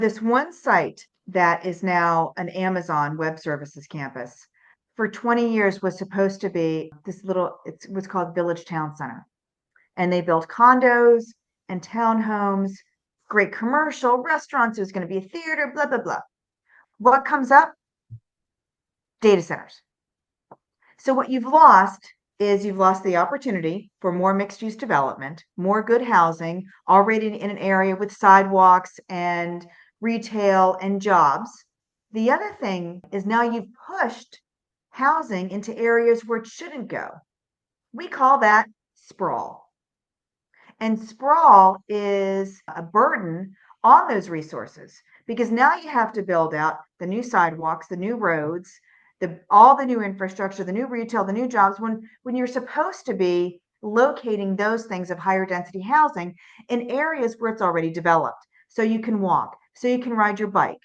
This one site that is now an Amazon Web Services campus for 20 years was supposed to be it's what's called Village Town Center. And they built condos and townhomes, great commercial, restaurants, there's going to be a theater, blah, blah, blah. What comes up? Data centers. So what you've lost is you've lost the opportunity for more mixed use development, more good housing, already in an area with sidewalks and retail and jobs. The other thing is now you've pushed housing into areas where it shouldn't go. We call that sprawl. And sprawl is a burden on those resources because now you have to build out the new sidewalks, the new roads, all the new infrastructure, the new retail, the new jobs, when you're supposed to be locating those things of higher density housing in areas where it's already developed. So you can walk, so you can ride your bike.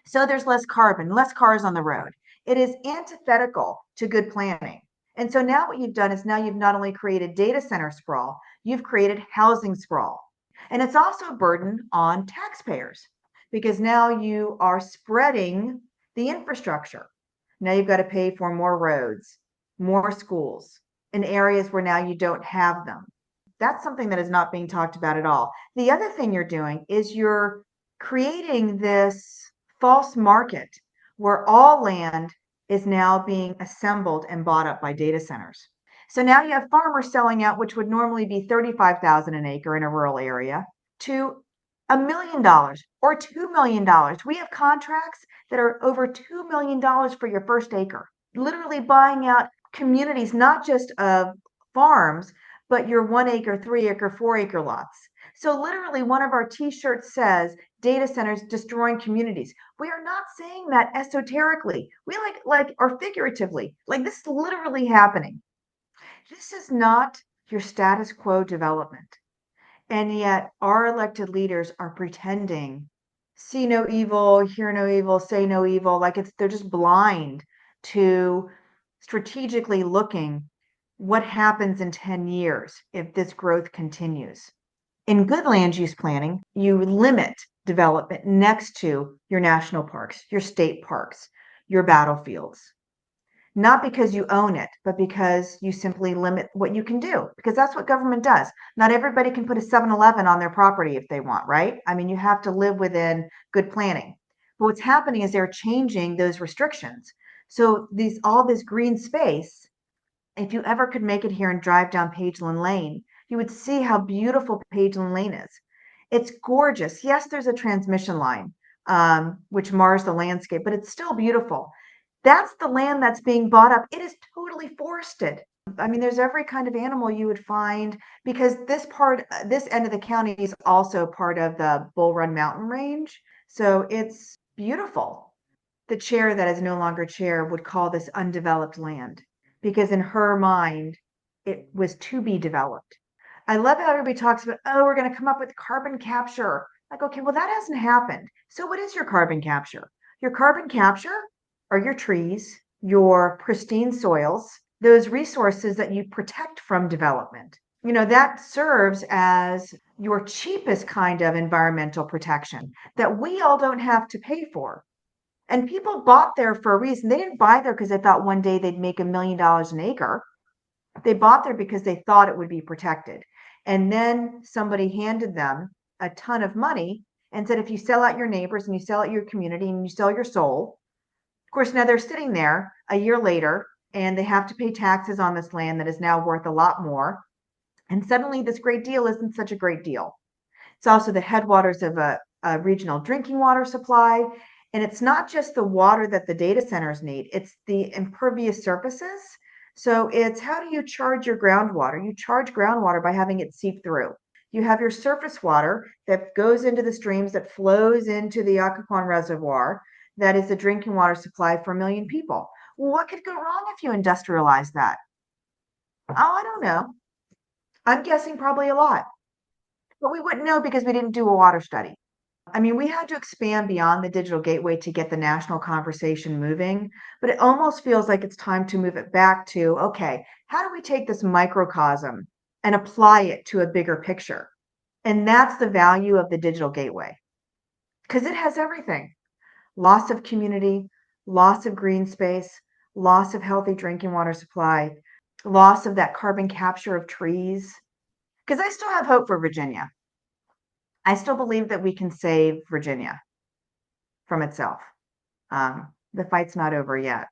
So there's less carbon, less cars on the road. It is antithetical to good planning. And so now what you've done is now you've not only created data center sprawl, you've created housing sprawl. And it's also a burden on taxpayers because now you are spreading the infrastructure. Now you've got to pay for more roads, more schools in areas where now you don't have them. That's something that is not being talked about at all. The other thing you're doing is you're creating this false market where all land is now being assembled and bought up by data centers. So now you have farmers selling out, which would normally be 35,000 an acre in a rural area, to $1 million or $2 million. We have contracts that are over $2 million for your first acre, literally buying out communities, not just of farms, but your 1 acre, 3 acre, 4 acre lots. So literally one of our t-shirts says data centers destroying communities. We are not saying that esoterically. We like or figuratively. Like this is literally happening. This is not your status quo development. And yet our elected leaders are pretending, see no evil, hear no evil, say no evil, like they're just blind to strategically looking what happens in 10 years if this growth continues. In good land use planning, you limit development next to your national parks, your state parks, your battlefields. Not because you own it, but because you simply limit what you can do, because that's what government does. Not everybody can put a 7-Eleven on their property if they want, right? I mean, you have to live within good planning. But what's happening is they're changing those restrictions. So all this green space, if you ever could make it here and drive down Pageland Lane, you would see how beautiful Pageland Lane is. It's gorgeous. Yes, there's a transmission line, which mars the landscape, but it's still beautiful. That's the land that's being bought up. It is totally forested. I mean, there's every kind of animal you would find because this end of the county is also part of the Bull Run Mountain Range. So it's beautiful. The chair that is no longer chair would call this undeveloped land because in her mind, it was to be developed. I love how everybody talks about, oh, we're going to come up with carbon capture. Like, okay, well, that hasn't happened. So what is your carbon capture? Your carbon capture are your trees, your pristine soils, those resources that you protect from development. That serves as your cheapest kind of environmental protection that we all don't have to pay for. And people bought there for a reason. They didn't buy there because they thought one day they'd make $1 million an acre. They bought there because they thought it would be protected. And then somebody handed them a ton of money and said, if you sell out your neighbors and you sell out your community and you sell your soul, of course, now they're sitting there a year later and they have to pay taxes on this land that is now worth a lot more. And suddenly this great deal isn't such a great deal. It's also the headwaters of a regional drinking water supply. And it's not just the water that the data centers need, it's the impervious surfaces. So it's how do you charge your groundwater? You charge groundwater by having it seep through. You have your surface water that goes into the streams, that flows into the Occoquan Reservoir, that is the drinking water supply for 1 million people. Well, what could go wrong if you industrialize that? Oh, I don't know. I'm guessing probably a lot. But we wouldn't know because we didn't do a water study. I mean, we had to expand beyond the digital gateway to get the national conversation moving, but it almost feels like it's time to move it back to, okay, how do we take this microcosm and apply it to a bigger picture? And that's the value of the digital gateway. because it has everything: loss of community, loss of green space, loss of healthy drinking water supply, loss of that carbon capture of trees. Because I still have hope for Virginia. I still believe that we can save Virginia from itself. The fight's not over yet.